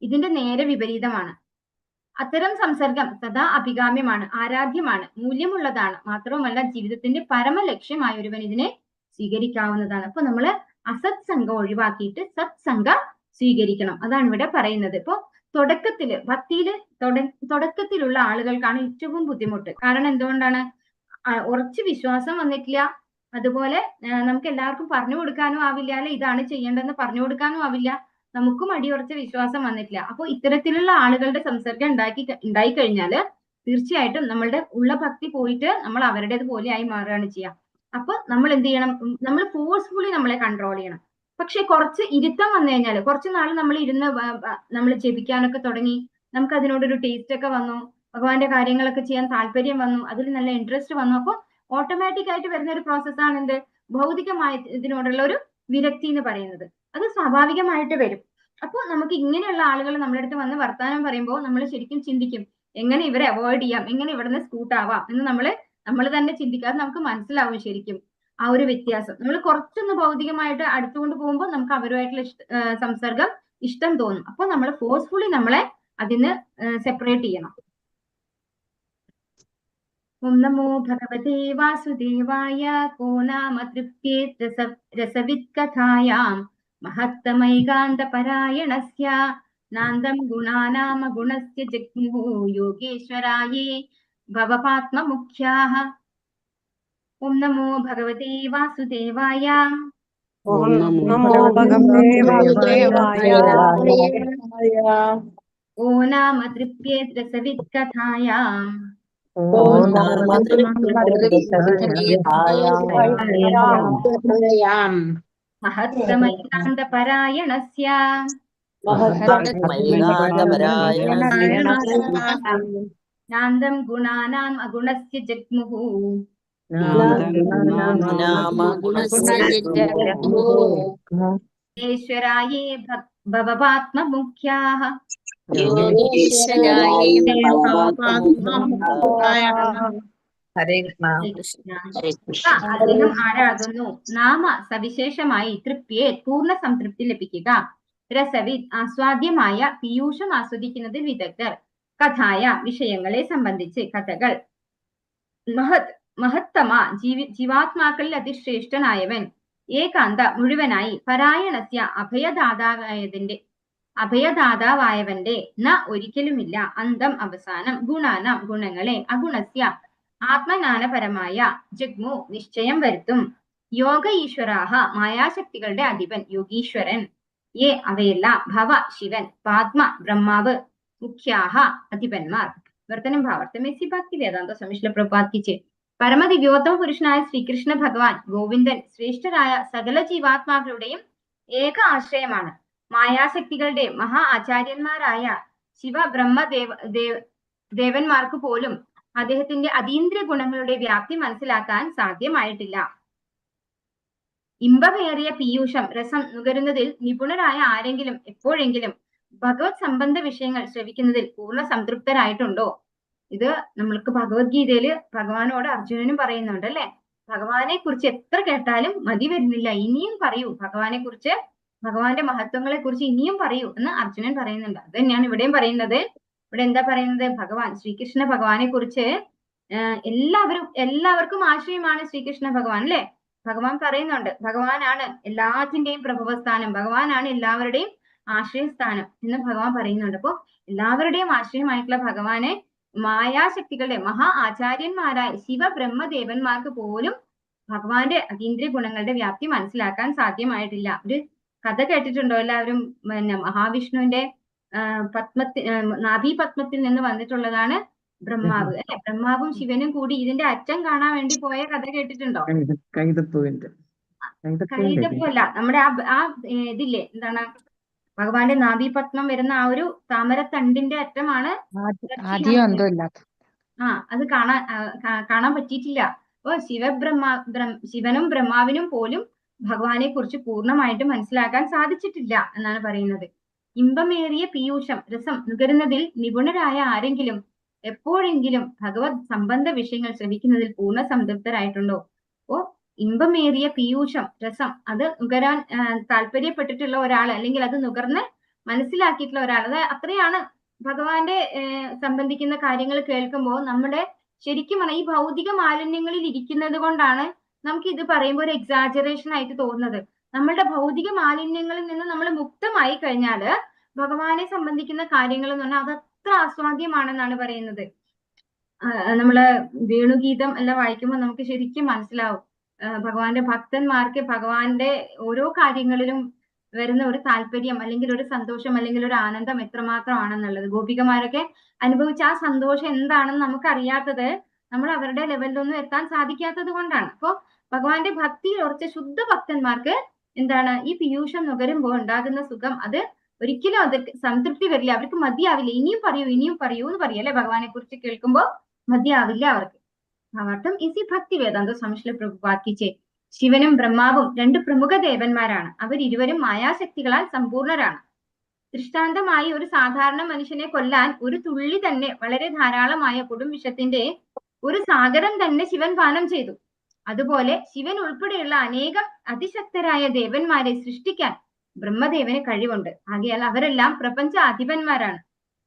ഇതിന്റെ നേരെ വിപരീതമാണ്. അത്തരം സംസർഗം സദാ അഭികാമ്യമാണ്, ആരാധ്യമാണ്, മൂല്യമുള്ളതാണ്. മാത്രവുമല്ല ജീവിതത്തിന്റെ പരമലക്ഷ്യമായ ഒരുവൻ ഇതിനെ സ്വീകരിക്കാവുന്നതാണ്. അപ്പൊ നമ്മള് അസത് സംഘം ഒഴിവാക്കിയിട്ട് സത്സംഗം സ്വീകരിക്കണം. അതാണ് ഇവിടെ പറയുന്നത്. ഇപ്പൊ തുടക്കത്തില് ഭക്തിയില് തുടക്കത്തിലുള്ള ആളുകൾക്കാണ് ഏറ്റവും ബുദ്ധിമുട്ട്. കാരണം എന്തുകൊണ്ടാണ്? ഉറച്ച് വിശ്വാസം വന്നിട്ടില്ല. അതുപോലെ നമുക്ക് എല്ലാവർക്കും പറഞ്ഞു കൊടുക്കാനും ആവില്ല, അല്ലെ ഇതാണ് ചെയ്യേണ്ടതെന്ന് പറഞ്ഞു കൊടുക്കാനും ആവില്ല. നമുക്കും അടിയുറച്ച വിശ്വാസം വന്നിട്ടില്ല. അപ്പോൾ ഇത്തരത്തിലുള്ള ആളുകളുടെ സംസർഗം ഉണ്ടായി കഴിഞ്ഞാല് തീർച്ചയായിട്ടും നമ്മളുടെ ഉള്ള ഭക്തി പോയിട്ട് നമ്മൾ അവരുടേത് പോലെ ആയി മാറുകയാണ് ചെയ്യുക. അപ്പൊ നമ്മൾ എന്ത് ചെയ്യണം? നമ്മൾ ഫോഴ്സ്ഫുള്ളി നമ്മളെ കൺട്രോൾ ചെയ്യണം. പക്ഷെ കുറച്ച് ഇരുത്തം വന്നു കഴിഞ്ഞാല്, കുറച്ച് നാൾ നമ്മൾ ഇരുന്ന് നമ്മൾ ജപിക്കാനൊക്കെ തുടങ്ങി, നമുക്ക് അതിനോടൊരു ടേസ്റ്റ് ഒക്കെ വന്നു, ഭഗവാന്റെ കാര്യങ്ങളൊക്കെ ചെയ്യാൻ താല്പര്യം വന്നു, അതിൽ നല്ല ഇൻട്രസ്റ്റ് വന്നു. അപ്പോൾ ഓട്ടോമാറ്റിക് ആയിട്ട് വരുന്ന ഒരു പ്രോസസ്സാണ് എന്ത്? ഭൗതികമായ ഇതിനോടുള്ള ഒരു വിരക്തി എന്ന് പറയുന്നത്. അത് സ്വാഭാവികമായിട്ട് വരും. അപ്പോൾ നമുക്ക് ഇങ്ങനെയുള്ള ആളുകൾ നമ്മുടെ അടുത്ത് വന്ന് വർത്താനം പറയുമ്പോൾ നമ്മൾ ശരിക്കും ചിന്തിക്കും, എങ്ങനെ ഇവരെ അവോയ്ഡ് ചെയ്യാം, എങ്ങനെ ഇവിടുന്ന് സ്കൂട്ട് ആവാം എന്ന് നമ്മൾ തന്നെ ചിന്തിക്കാതെ നമുക്ക് മനസ്സിലാവും ശരിക്കും ആ ഒരു വ്യത്യാസം. നമ്മൾ കുറച്ചൊന്ന് ഭൗതികമായിട്ട് അടുത്തുകൊണ്ട് പോകുമ്പോൾ നമുക്ക് അവരുമായിട്ടുള്ള സംസർഗം ഇഷ്ടം തോന്നും. അപ്പോൾ നമ്മൾ ഫോഴ്സ്ഫുള്ളി നമ്മളെ അതിന് സെപ്പറേറ്റ് ചെയ്യണം. ഓം നമോ ഭഗവതേ വാസുദേവായ. കോ നാമ തൃപ്യേത് രസവിത് കഥായാം മഹത്തമൈകാന്തപരായണസ്യ നാന്തം ഗുണാനാമ ഗുണസ്യ ജഗ്മുഃ യോഗേശ്വരായേ ഭവപാത്മമുഖ്യാഃ. ഓം നമോ ഭഗവതേ വാസുദേവായ. ഓം നമോ ഭഗവതേ വാസുദേവായ. ഓ നാമ തൃപ്യേത് രസവിത് കഥായാം മഹത്തമൈകാന്തപരായണസ്യ നാന്തം ഗുണാനാം അഗുണസ്യ ജഗ്മുഃ യോഗേശ്വരായേ ഭവപാത്മമുഖ്യാഃ. ഹരേ കൃഷ്ണ. അദ്ദേഹം ആരാകുന്നു? നാമ സവിശേഷമായി തൃപ്തിയെ പൂർണ്ണ സംതൃപ്തി ലഭിക്കുക. രസവിത് ആസ്വാദ്യമായ പീയൂഷം ആസ്വദിക്കുന്നതിൽ വിദഗ്ധർ. കഥായ വിഷയങ്ങളെ സംബന്ധിച്ച് കഥകൾ. മഹത്തമ ജീവാത്മാക്കളിൽ അതിശ്രേഷ്ഠനായവൻ. ഏകാന്ത മുഴുവനായി. പരായണസ്യ അഭയദാതാവായവന്റെ. ന ഒരിക്കലുമില്ല. അന്തം അവസാനം. ഗുണാനം ഗുണങ്ങളെ. അഗുണസ്യ ആത്മജ്ഞാനപരമായ. ജഗ്മു നിശ്ചയം വരുത്തും. യോഗ ഈശ്വരാഹ മായാശക്തികളുടെ അധിപൻ യോഗീശ്വരൻ. യേ അവയല്ല. ഭവ ശിവൻ. പാത്മ ബ്രഹ്മാവ്. മുഖ്യാഹ അധിപന്മാർ. വർത്തനം ഭാവാർത്ഥം ഇസി ബാത് കി വേദാന്ത സ്വാമി ശ്രീല പ്രഭുപാദ് കി ജയ്. പരമദിവ്യോത്തമ പുരുഷനായ ശ്രീകൃഷ്ണ ഭഗവാൻ ഗോവിന്ദൻ ശ്രേഷ്ഠരായ സകല ജീവാത്മാക്കളുടെയും ഏക ആശ്രയമാണ്. മായാശക്തികളുടെ മഹാ ആചാര്യന്മാരായ ശിവ ബ്രഹ്മ ദേവന്മാർക്ക് പോലും അദ്ദേഹത്തിന്റെ അതീന്ദ്രിയ ഗുണങ്ങളുടെ വ്യാപ്തി മനസ്സിലാക്കാൻ സാധ്യമായിട്ടില്ല. ഇമ്പമേറിയ പീയൂഷം രസം നുകരുന്നതിൽ നിപുണരായ ആരെങ്കിലും എപ്പോഴെങ്കിലും ഭഗവത് സംബന്ധ വിഷയങ്ങൾ ശ്രവിക്കുന്നതിൽ പൂർണ്ണ സംതൃപ്തരായിട്ടുണ്ടോ? ഇത് നമ്മൾക്ക് ഭഗവത്ഗീതയില് ഭഗവാനോട് അർജുനനും പറയുന്നുണ്ട് അല്ലെ. ഭഗവാനെ കുറിച്ച് എത്ര കേട്ടാലും മതി വരുന്നില്ല, ഇനിയും പറയൂ ഭഗവാനെ കുറിച്ച്, ഭഗവാന്റെ മഹത്വങ്ങളെ കുറിച്ച് ഇനിയും പറയൂ എന്ന് അർജുനൻ പറയുന്നുണ്ട്. അത് തന്നെയാണ് ഇവിടെയും പറയുന്നത്. ഇവിടെ എന്താ പറയുന്നത്? ഭഗവാൻ ശ്രീകൃഷ്ണ ഭഗവാനെ കുറിച്ച് എല്ലാവർക്കും ആശ്രയമാണ് ശ്രീകൃഷ്ണ ഭഗവാൻ അല്ലെ. ഭഗവാൻ പറയുന്നുണ്ട് ഭഗവാനാണ് എല്ലാത്തിന്റെയും പ്രഭവസ്ഥാനം, ഭഗവാനാണ് എല്ലാവരുടെയും ആശ്രയസ്ഥാനം എന്ന് ഭഗവാൻ പറയുന്നുണ്ട്. അപ്പൊ എല്ലാവരുടെയും ആശ്രയമായിട്ടുള്ള ഭഗവാനെ മായാശക്തികളുടെ മഹാ ആചാര്യന്മാരായ ശിവ ബ്രഹ്മദേവന്മാർക്ക് പോലും ഭഗവാന്റെ അതീന്ദ്രിയ ഗുണങ്ങളുടെ വ്യാപ്തി മനസ്സിലാക്കാൻ സാധ്യമായിട്ടില്ല. ഒരു കഥ കേട്ടിട്ടുണ്ടോ എല്ലാവരും? പിന്നെ മഹാവിഷ്ണുവിന്റെ നാഭി പത്മത്തിൽ നിന്ന് വന്നിട്ടുള്ളതാണ് ബ്രഹ്മാവ് അല്ലെ, ബ്രഹ്മാവും ശിവനും കൂടി ഇതിന്റെ അറ്റം കാണാൻ വേണ്ടി പോയ കഥ കേട്ടിട്ടുണ്ടോ? കൈതപ്പൂവിന്റെ കൈതപ്പല്ല, നമ്മുടെ ആ ഇതില്ലേ, എന്താണ് ഭഗവാന്റെ നാഭീപത്മം വരുന്ന ആ ഒരു താമരത്തണ്ടിന്റെ അറ്റമാണ് ആദ്യം എന്തോ ഇല്ലാത്ത അത് കാണാൻ പറ്റിയിട്ടില്ല. അപ്പൊ ശിവനും ബ്രഹ്മാവിനും പോലും ഭഗവാനെ കുറിച്ച് പൂർണ്ണമായിട്ട് മനസ്സിലാക്കാൻ സാധിച്ചിട്ടില്ല എന്നാണ് പറയുന്നത്. ഇമ്പമേറിയ പീയൂഷം രസം നുകരുന്നതിൽ നിപുണരായ ആരെങ്കിലും എപ്പോഴെങ്കിലും ഭഗവത് സംബന്ധ വിഷയങ്ങൾ ശ്രവിക്കുന്നതിൽ പൂർണ്ണ സംതൃപ്തരായിട്ടുണ്ടോ? അപ്പോ ഇമ്പമേറിയ പീയൂഷം രസം അത് നുകരാൻ താല്പര്യപ്പെട്ടിട്ടുള്ള ഒരാൾ, അല്ലെങ്കിൽ അത് നുകർന്ന് മനസ്സിലാക്കിയിട്ടുള്ള ഒരാൾ, അത് അത്രയാണ് ഭഗവാന്റെ സംബന്ധിക്കുന്ന കാര്യങ്ങൾ കേൾക്കുമ്പോൾ നമ്മുടെ ശരിക്കും ഈ ഭൗതിക മാലിന്യങ്ങളിൽ ഇരിക്കുന്നത് കൊണ്ടാണ് നമുക്ക് ഇത് പറയുമ്പോൾ ഒരു എക്സാജറേഷൻ ആയിട്ട് തോന്നുന്നത്. നമ്മളുടെ ഭൗതിക മാലിന്യങ്ങളിൽ നിന്ന് നമ്മൾ മുക്തമായി കഴിഞ്ഞാല് ഭഗവാനെ സംബന്ധിക്കുന്ന കാര്യങ്ങൾ എന്ന് പറഞ്ഞാൽ അതത്ര ആസ്വാദ്യമാണെന്നാണ് പറയുന്നത്. നമ്മള് വേണുഗീതം എല്ലാം വായിക്കുമ്പോൾ നമുക്ക് ശരിക്കും മനസ്സിലാവും ഭഗവാന്റെ ഭക്തന്മാർക്ക് ഭഗവാന്റെ ഓരോ കാര്യങ്ങളിലും വരുന്ന ഒരു താല്പര്യം, അല്ലെങ്കിൽ ഒരു സന്തോഷം, അല്ലെങ്കിൽ ഒരു ആനന്ദം എത്രമാത്രമാണെന്നുള്ളത്. ഗോപികമാരൊക്കെ അനുഭവിച്ച ആ സന്തോഷം എന്താണെന്ന് നമുക്കറിയാത്തത് നമ്മൾ അവരുടെ ലെവലിലൊന്നും എത്താൻ സാധിക്കാത്തത് കൊണ്ടാണ്. അപ്പോ ഭഗവാന്റെ ഭക്തിയിൽ ഉറച്ച ശുദ്ധ ഭക്തന്മാർക്ക് എന്താണ് ഈ പീയൂഷം നുകരുമ്പോൾ ഉണ്ടാകുന്ന സുഖം, അത് ഒരിക്കലും അത് സംതൃപ്തി വരില്ല, അവർക്ക് മതിയാവില്ല. ഇനിയും പറയൂ എന്ന് പറയല്ലേ, ഭഗവാനെ കുറിച്ച് കേൾക്കുമ്പോൾ മതിയാവില്ല അവർക്ക്. ഭാവാർത്ഥം ഇസി ഭക്തി വേദാന്ത സംശ്ല പ്രഭുപാക്കിച്ചേ. ശിവനും ബ്രഹ്മാവും രണ്ട് പ്രമുഖ ദേവന്മാരാണ്. അവരിരുവരും മായാശക്തികളാൽ സമ്പൂർണരാണ്. ദൃഷ്ടാന്തമായി ഒരു സാധാരണ മനുഷ്യനെ കൊല്ലാൻ ഒരു തുള്ളി തന്നെ, വളരെ ധാരാളമായ കൊടും വിഷത്തിന്റെ ഒരു സാഗരം തന്നെ ശിവൻ പാനം ചെയ്തു. അതുപോലെ ശിവൻ ഉൾപ്പെടെയുള്ള അനേകം അതിശക്തരായ ദേവന്മാരെ സൃഷ്ടിക്കാൻ ബ്രഹ്മദേവന് കഴിവുണ്ട്. ആകയാൽ അവരെല്ലാം പ്രപഞ്ച അധിപന്മാരാണ്,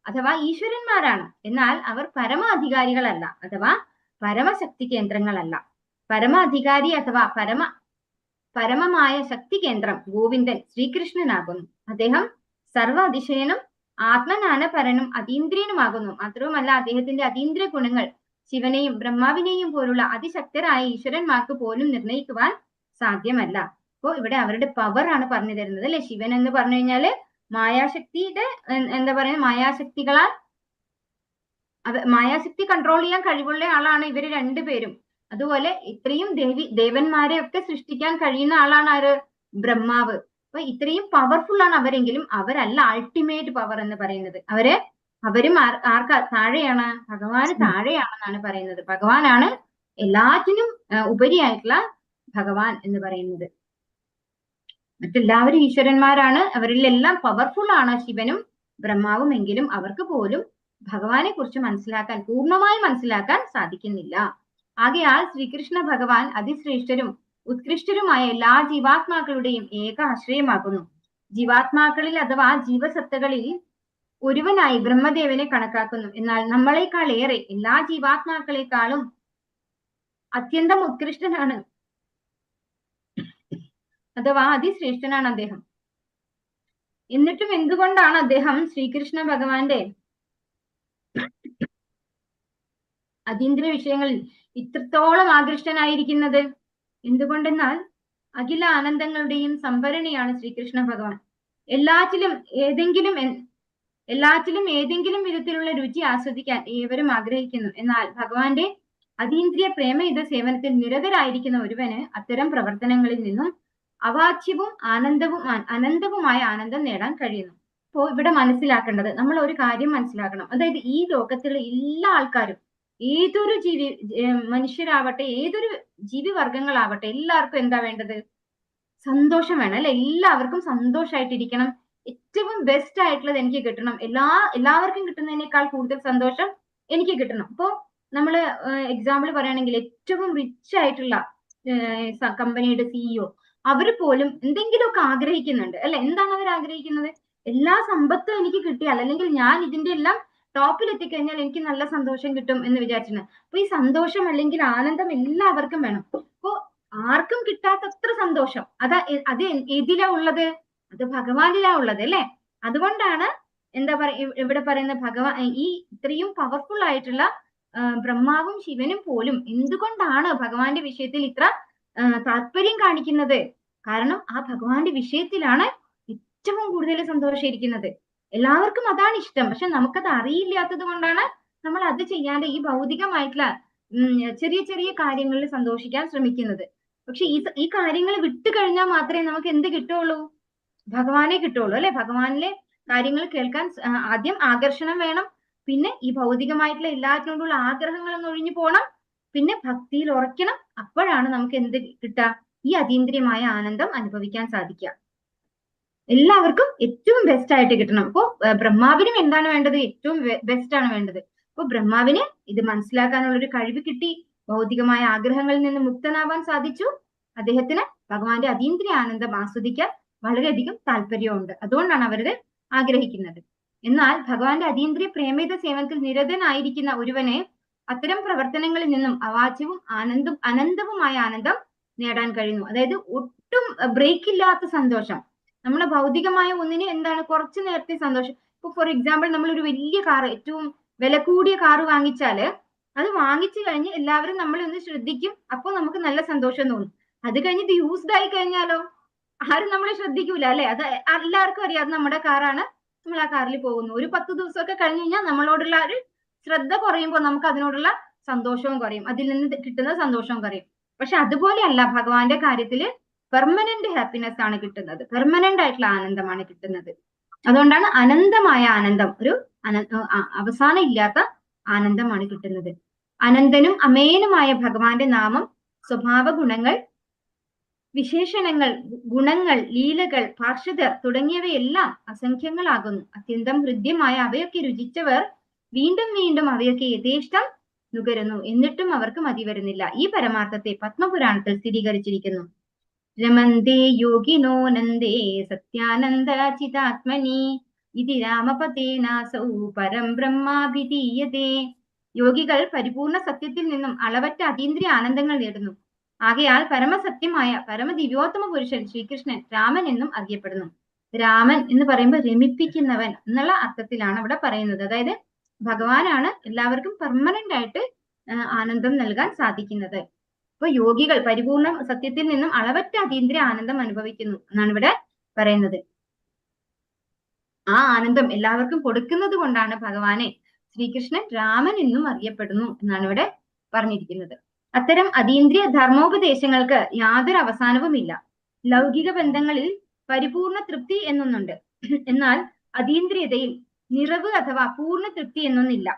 അഥവാ ഈശ്വരന്മാരാണ്. എന്നാൽ അവർ പരമാധികാരികളല്ല, അഥവാ പരമശക്തി കേന്ദ്രങ്ങളല്ല. പരമാധികാരി അഥവാ പരമമായ ശക്തി കേന്ദ്രം ഗോവിന്ദൻ ശ്രീകൃഷ്ണനാകുന്നു. അദ്ദേഹം സർവ അതിശയനും ആത്മജ്ഞാനപരനും അതീന്ദ്രിയനുമാകുന്നു. മാത്രവുമല്ല അദ്ദേഹത്തിന്റെ അതീന്ദ്രിയ ഗുണങ്ങൾ ശിവനെയും ബ്രഹ്മാവിനെയും പോലുള്ള അതിശക്തരായ ഈശ്വരന്മാർക്ക് പോലും നിർണയിക്കുവാൻ സാധ്യമല്ല. അപ്പോ ഇവിടെ അവരുടെ പവർ ആണ് പറഞ്ഞു തരുന്നത് അല്ലെ. ശിവൻ എന്ന് പറഞ്ഞു കഴിഞ്ഞാല് മായാശക്തിയുടെ എന്താ പറയുക, മായാശക്തി കൺട്രോൾ ചെയ്യാൻ കഴിവുള്ള ആളാണ് ഇവര് രണ്ടുപേരും. അതുപോലെ ഇത്രയും ദേവന്മാരെ ഒക്കെ സൃഷ്ടിക്കാൻ കഴിയുന്ന ആളാണ് ആര്? ബ്രഹ്മാവ്. അപ്പൊ ഇത്രയും പവർഫുൾ ആണ് അവരെങ്കിലും അവരല്ല അൾട്ടിമേറ്റ് പവർ എന്ന് പറയുന്നത്. അവരും ആർക്കാ താഴെയാണ്? ഭഗവാന് താഴെയാണെന്നാണ് പറയുന്നത്. ഭഗവാനാണ് എല്ലാറ്റിനും ഉപരിയായിട്ടുള്ള ഭഗവാൻ എന്ന് പറയുന്നത്. മറ്റെല്ലാവരും ഈശ്വരന്മാരാണ്, അവരിലെല്ലാം പവർഫുൾ ആണ് ശിവനും ബ്രഹ്മാവും. എങ്കിലും അവർക്ക് പോലും ഭഗവാനെ കുറിച്ച് പൂർണ്ണമായി മനസ്സിലാക്കാൻ സാധിക്കുന്നില്ല. ആകയാൽ ശ്രീകൃഷ്ണ ഭഗവാൻ അതിശ്രേഷ്ഠരും ഉത്കൃഷ്ടരുമായ എല്ലാ ജീവാത്മാക്കളുടെയും ഏക ആശ്രയമാകുന്നു. ജീവാത്മാക്കളിൽ അഥവാ ജീവസത്തകളിൽ ഒരുവനായി ബ്രഹ്മദേവനെ കണക്കാക്കുന്നു. എന്നാൽ നമ്മളെക്കാൾ ഏറെ എല്ലാ ജീവാത്മാക്കളെക്കാളും അത്യന്തം ഉത്കൃഷ്ടനാണ്, അഥവാ അതിശ്രേഷ്ഠനാണ് അദ്ദേഹം. എന്നിട്ടും എന്തുകൊണ്ടാണ് അദ്ദേഹം ശ്രീകൃഷ്ണ ഭഗവാന്റെ അതീന്ദ്രിയ വിഷയങ്ങളിൽ ഇത്രത്തോളം ആകൃഷ്ടനായിരിക്കുന്നത്? എന്തുകൊണ്ടെന്നാൽ അഖില ആനന്ദങ്ങളുടെയും സംഭരണിയാണ് ശ്രീകൃഷ്ണ ഭഗവാൻ. എല്ലാറ്റിലും ഏതെങ്കിലും വിധത്തിലുള്ള രുചി ആസ്വദിക്കാൻ ഏവരും ആഗ്രഹിക്കുന്നു. എന്നാൽ ഭഗവാന്റെ അതീന്ദ്രിയ പ്രേമയുധ സേവനത്തിൽ നിരതരായിരിക്കുന്ന ഒരുവന് അത്തരം പ്രവർത്തനങ്ങളിൽ നിന്നും അവാച്യവും അനന്തവുമായ ആനന്ദം നേടാൻ കഴിയുന്നു. അപ്പോൾ ഇവിടെ മനസ്സിലാക്കേണ്ടത്, നമ്മൾ ഒരു കാര്യം മനസ്സിലാക്കണം. അതായത് ഈ ലോകത്തുള്ള എല്ലാ ആൾക്കാരും, ഏതൊരു മനുഷ്യരാവട്ടെ, ഏതൊരു ജീവിവർഗങ്ങളാവട്ടെ, എല്ലാവർക്കും എന്താ വേണ്ടത്? സന്തോഷം വേണം അല്ലെ. എല്ലാവർക്കും സന്തോഷമായിട്ടിരിക്കണം, ഏറ്റവും ബെസ്റ്റ് ആയിട്ടുള്ളത് എനിക്ക് കിട്ടണം, എല്ലാവർക്കും കിട്ടുന്നതിനേക്കാൾ കൂടുതൽ സന്തോഷം എനിക്ക് കിട്ടണം. അപ്പോ നമ്മള് എക്സാമ്പിൾ പറയുകയാണെങ്കിൽ ഏറ്റവും റിച്ച് ആയിട്ടുള്ള കമ്പനിയുടെ സിഇഒ അവര് പോലും എന്തെങ്കിലുമൊക്കെ ആഗ്രഹിക്കുന്നുണ്ട് അല്ലെ. എന്താണ് അവർ ആഗ്രഹിക്കുന്നത്? എല്ലാ സമ്പത്തും എനിക്ക് കിട്ടിയാൽ, അല്ലെങ്കിൽ ഞാൻ ഇതിന്റെ എല്ലാം ടോപ്പിൽ എത്തിക്കഴിഞ്ഞാൽ എനിക്ക് നല്ല സന്തോഷം കിട്ടും എന്ന് വിചാരിച്ചിട്ടുണ്ട്. അപ്പൊ ഈ സന്തോഷം അല്ലെങ്കിൽ ആനന്ദം എല്ലാവർക്കും വേണം. അപ്പോ ആർക്കും കിട്ടാത്തത്ര സന്തോഷം അത് ഏതിലാ ഉള്ളത്? അത് ഭഗവാനിലാ ഉള്ളത് അല്ലെ. അതുകൊണ്ടാണ് എന്താ ഇവിടെ പറയുന്ന ഭഗവാൻ ഈ ഇത്രയും പവർഫുൾ ആയിട്ടുള്ള ബ്രഹ്മാവും ശിവനും പോലും എന്തുകൊണ്ടാണ് ഭഗവാന്റെ വിഷയത്തിൽ ഇത്ര താല്പര്യം കാണിക്കുന്നത്? കാരണം ആ ഭഗവാന്റെ വിഷയത്തിലാണ് ഏറ്റവും കൂടുതൽ സന്തോഷം ഇരിക്കുന്നത്. എല്ലാവർക്കും അതാണ് ഇഷ്ടം. പക്ഷെ നമുക്കത് അറിയില്ലാത്തത് കൊണ്ടാണ് നമ്മൾ അത് ചെയ്യാതെ ഈ ഭൗതികമായിട്ടുള്ള ചെറിയ ചെറിയ കാര്യങ്ങളിൽ സന്തോഷിക്കാൻ ശ്രമിക്കുന്നത്. പക്ഷെ ഈ കാര്യങ്ങൾ വിട്ടു കഴിഞ്ഞാൽ മാത്രമേ നമുക്ക് എന്ത് കിട്ടുള്ളൂ? ഭഗവാനെ കിട്ടുള്ളൂ അല്ലെ? ഭഗവാനിലെ കാര്യങ്ങൾ കേൾക്കാൻ ആദ്യം ആകർഷണം വേണം, പിന്നെ ഈ ഭൗതികമായിട്ടുള്ള എല്ലാത്തിനോടുള്ള ആഗ്രഹങ്ങളൊന്നും ഒഴിഞ്ഞു പോകണം, പിന്നെ ഭക്തിയിൽ ഉറയ്ക്കണം. അപ്പോഴാണ് നമുക്ക് എന്ത് കിട്ടുക? ഈ അതീന്ദ്രിയമായ ആനന്ദം അനുഭവിക്കാൻ സാധിക്കുക. എല്ലാവർക്കും ഏറ്റവും ബെസ്റ്റ് ആയിട്ട് കിട്ടണം. അപ്പോ ബ്രഹ്മാവിനും എന്താണ് വേണ്ടത്? ഏറ്റവും ബെസ്റ്റ് ആണ് വേണ്ടത്. അപ്പൊ ബ്രഹ്മാവിന് ഇത് മനസ്സിലാക്കാനുള്ള ഒരു കഴിവ് കിട്ടി, ഭൗതികമായ ആഗ്രഹങ്ങളിൽ നിന്ന് മുക്തനാവാൻ സാധിച്ചു. അദ്ദേഹത്തിന് ഭഗവാന്റെ അതീന്ദ്രിയ ആനന്ദം ആസ്വദിക്കാൻ വളരെയധികം താല്പര്യമുണ്ട്. അതുകൊണ്ടാണ് അവരത് ആഗ്രഹിക്കുന്നത്. എന്നാൽ ഭഗവാന്റെ അതീന്ദ്രിയ പ്രേമിത സേവനത്തിൽ നിരതനായിരിക്കുന്ന ഒരുവനെ അത്തരം പ്രവർത്തനങ്ങളിൽ നിന്നും അവാച്യവും അനന്തവുമായ ആനന്ദം നേടാൻ കഴിയുന്നു. അതായത് ഒട്ടും ബ്രേക്ക് ഇല്ലാത്ത സന്തോഷം. നമ്മുടെ ഭൗതികമായ ഒന്നിന് എന്താണ് കുറച്ചു നേരത്തെ സന്തോഷം. ഇപ്പൊ ഫോർ എക്സാമ്പിൾ നമ്മൾ ഒരു വലിയ കാറ്, ഏറ്റവും വില കൂടിയ കാറ് വാങ്ങിച്ചാല് അത് വാങ്ങിച്ചു കഴിഞ്ഞ് എല്ലാവരും നമ്മളെ ഒന്ന് ശ്രദ്ധിക്കും. അപ്പൊ നമുക്ക് നല്ല സന്തോഷം തോന്നും. അത് കഴിഞ്ഞിട്ട് യൂസ്ഡ് ആയി കഴിഞ്ഞാലോ ആരും നമ്മളെ ശ്രദ്ധിക്കൂല അല്ലെ? അത് എല്ലാവർക്കും അറിയാം, അത് നമ്മുടെ കാറാണ്, നമ്മൾ ആ കാറിൽ പോകുന്നു. ഒരു 10 ദിവസമൊക്കെ കഴിഞ്ഞ് കഴിഞ്ഞാൽ നമ്മളോടുള്ള ഒരു ശ്രദ്ധ കുറയുമ്പോൾ നമുക്ക് അതിനോടുള്ള സന്തോഷവും കുറയും, അതിൽ നിന്ന് കിട്ടുന്ന സന്തോഷവും കുറയും. പക്ഷെ അതുപോലെയല്ല ഭഗവാന്റെ കാര്യത്തില് പെർമനന്റ് ഹാപ്പിനെസ് ആണ് കിട്ടുന്നത്, പെർമനന്റ് ആയിട്ടുള്ള ആനന്ദമാണ് കിട്ടുന്നത്. അതുകൊണ്ടാണ് അനന്തമായ ആനന്ദം, ഒരു അവസാനം ഇല്ലാത്ത ആനന്ദമാണ് കിട്ടുന്നത്. അനന്തനും അമേനുമായ ഭഗവാന്റെ നാമം, സ്വഭാവ ഗുണങ്ങൾ, വിശേഷണങ്ങൾ, ഗുണങ്ങൾ, ലീലകൾ, പാർഷദർ തുടങ്ങിയവയെല്ലാം അസംഖ്യങ്ങളാകുന്നു. അത്യന്തം ഹൃദ്യമായ അവയൊക്കെ രുചിച്ചവർ വീണ്ടും വീണ്ടും അവയൊക്കെ യഥേഷ്ടം നുകരുന്നു. എന്നിട്ടും അവർക്ക് മതി വരുന്നില്ല. ഈ പരമാർത്ഥത്തെ പത്മപുരാണത്തിൽ സ്ഥിരീകരിച്ചിരിക്കുന്നു. രമന്തേ യോഗിനോ നന്ദേ സത്യാനന്ദ ചിതാത്മനി ഇതി രാമപതേനാസൗ പരം ബ്രഹ്മാഭിധീയതേ. യോഗികൾ പരിപൂർണ സത്യത്തിൽ നിന്നും അളവറ്റ അതീന്ദ്രിയ ആനന്ദങ്ങൾ നേടുന്നു. ആകയാൽ പരമസത്യമായ പരമദിവ്യോത്തമ പുരുഷൻ ശ്രീകൃഷ്ണൻ രാമൻ എന്നും അറിയപ്പെടുന്നു. രാമൻ എന്ന് പറയുമ്പോൾ രമിപ്പിക്കുന്നവൻ എന്നുള്ള അർത്ഥത്തിലാണ് ഇവിടെ പറയുന്നത്. അതായത് ഭഗവാനാണ് എല്ലാവർക്കും പെർമനന്റ് ആയിട്ട് ആനന്ദം നൽകാൻ സാധിക്കുന്നത്. അപ്പൊ യോഗികൾ പരിപൂർണ സത്യത്തിൽ നിന്നും അളവറ്റ അതീന്ദ്രിയ ആനന്ദം അനുഭവിക്കുന്നു എന്നാണ് ഇവിടെ പറയുന്നത്. ആ ആനന്ദം എല്ലാവർക്കും കൊടുക്കുന്നത് കൊണ്ടാണ് ഭഗവാനെ ശ്രീകൃഷ്ണൻ രാമൻ എന്നും അറിയപ്പെടുന്നു എന്നാണ് ഇവിടെ പറഞ്ഞിരിക്കുന്നത്. അത്തരം അതീന്ദ്രിയ ധർമ്മോപദേശങ്ങൾക്ക് യാതൊരു അവസാനവുമില്ല. ലൗകിക ബന്ധങ്ങളിൽ പരിപൂർണ തൃപ്തി എന്നൊന്നുണ്ട്, എന്നാൽ അതീന്ദ്രിയതയിൽ നിറവ് അഥവാ പൂർണ്ണ തൃപ്തി എന്നൊന്നില്ല.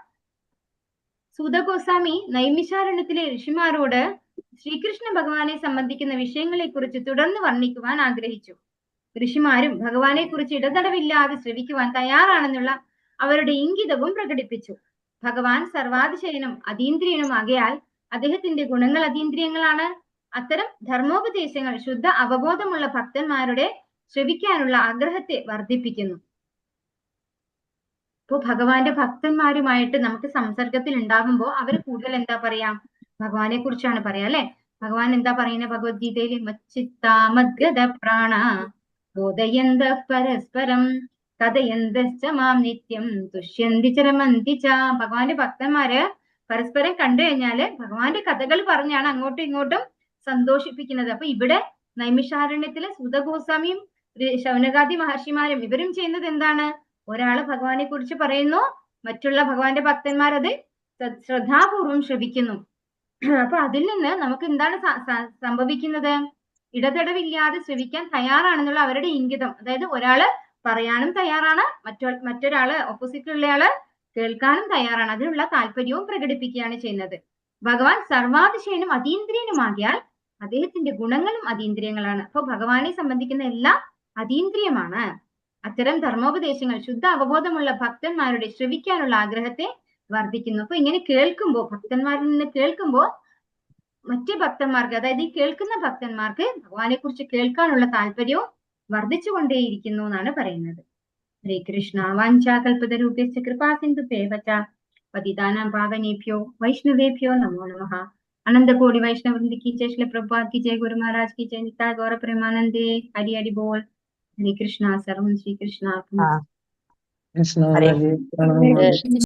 സൂതഗോസ്വാമി നൈമിഷാരണ്യത്തിലെ ഋഷിമാരോട് ശ്രീകൃഷ്ണ ഭഗവാനെ സംബന്ധിക്കുന്ന വിഷയങ്ങളെ കുറിച്ച് തുടർന്ന് വർണ്ണിക്കുവാൻ ആഗ്രഹിച്ചു. ഋഷിമാരും ഭഗവാനെ കുറിച്ച് ഇടതടവില്ലാതെ ശ്രവിക്കുവാൻ തയ്യാറാണെന്നുള്ള അവരുടെ ഇംഗിതവും പ്രകടിപ്പിച്ചു. ഭഗവാൻ സർവാതിശയനും അതീന്ദ്രിയനും ആകയാൽ അദ്ദേഹത്തിന്റെ ഗുണങ്ങൾ അതീന്ദ്രിയങ്ങളാണ്. അത്തരം ധർമ്മോപദേശങ്ങൾ ശുദ്ധ അവബോധമുള്ള ഭക്തന്മാരുടെ ശ്രവിക്കാനുള്ള ആഗ്രഹത്തെ വർദ്ധിപ്പിക്കുന്നു. ഇപ്പൊ ഭഗവാന്റെ ഭക്തന്മാരുമായിട്ട് നമുക്ക് സംസർഗത്തിൽ ഉണ്ടാകുമ്പോൾ അവർ കൂടുതൽ എന്താ പറയാ? ഭഗവാനെ കുറിച്ചാണ് പറയാ അല്ലെ? ഭഗവാൻ എന്താ പറയുന്നത് ഭഗവത്ഗീതയില്? മച്ചിത്താമദ്ഗത പ്രാണ ബോധയന്ത പരസ്പരം കഥയന്തശ്ച മാം നിത്യം തുഷ്യന്തി ചരമന്തി ച. ഭഗവാന്റെ ഭക്തന്മാര് പരസ്പരം കണ്ടു കഴിഞ്ഞാല് ഭഗവാന്റെ കഥകൾ പറഞ്ഞാണ് അങ്ങോട്ടും ഇങ്ങോട്ടും സന്തോഷിപ്പിക്കുന്നത്. അപ്പൊ ഇവിടെ നൈമിഷാരണ്യത്തിലെ സൂതഗോസ്വാമിയും ശൗനകാദി മഹർഷിമാരും ഇവരും ചെയ്യുന്നത് എന്താണ്? ഒരാള് ഭഗവാനെ കുറിച്ച് പറയുന്നു, മറ്റുള്ള ഭഗവാന്റെ ഭക്തന്മാർ അത് ശ്രദ്ധാപൂർവം ശ്രവിക്കുന്നു. അപ്പൊ അതിൽ നിന്ന് നമുക്ക് എന്താണ് സംഭവിക്കുന്നത്? ഇടതടവില്ലാതെ ശ്രവിക്കാൻ തയ്യാറാണെന്നുള്ള അവരുടെ ഇംഗിതം. അതായത് ഒരാള് പറയാനും തയ്യാറാണ്, മറ്റൊരാള് ഓപ്പോസിറ്റിലുള്ളയാള് കേൾക്കാനും തയ്യാറാണ്. അതിനുള്ള താല്പര്യവും പ്രകടിപ്പിക്കുകയാണ് ചെയ്യുന്നത്. ഭഗവാൻ സർവാതിശയനും അതീന്ദ്രിയനുമാകിയാൽ അദ്ദേഹത്തിന്റെ ഗുണങ്ങളും അതീന്ദ്രിയങ്ങളാണ്. അപ്പൊ ഭഗവാനെ സംബന്ധിക്കുന്ന എല്ലാം അതീന്ദ്രിയമാണ്. അത്തരം ധർമ്മോപദേശങ്ങൾ ശുദ്ധ അവബോധമുള്ള ഭക്തന്മാരുടെ ശ്രവിക്കാനുള്ള ആഗ്രഹത്തെ വർദ്ധിക്കുന്നു. അപ്പൊ ഇങ്ങനെ കേൾക്കുമ്പോ, ഭക്തന്മാരിൽ നിന്ന് കേൾക്കുമ്പോ മറ്റേ ഭക്തന്മാർക്ക്, അതായത് ഈ കേൾക്കുന്ന ഭക്തന്മാർക്ക് ഭഗവാനെ കുറിച്ച് കേൾക്കാനുള്ള താല്പര്യവും വർദ്ധിച്ചുകൊണ്ടേയിരിക്കുന്നു എന്നാണ് പറയുന്നത്. ഹരേ കൃഷ്ണ. വാഞ്ചാകൽപതരൂപ്യശ്ച കൃപാസിന്ധുഭ്യഃ ച പതിതാനാം പാവനേഭ്യോ വൈഷ്ണവേഭ്യോ നമോ നമഃ. അനന്തകോടി വൈഷ്ണവവൃന്ദ की जय, श्रील प्रभुपाद की जय, गुरु महाराज की जय, निताय गौर प्रेमानंदे. हरि हरि बोल. हरे कृष्णा. सर्वं श्री कृष्णार्पणमस्तु. കൃഷ്ണ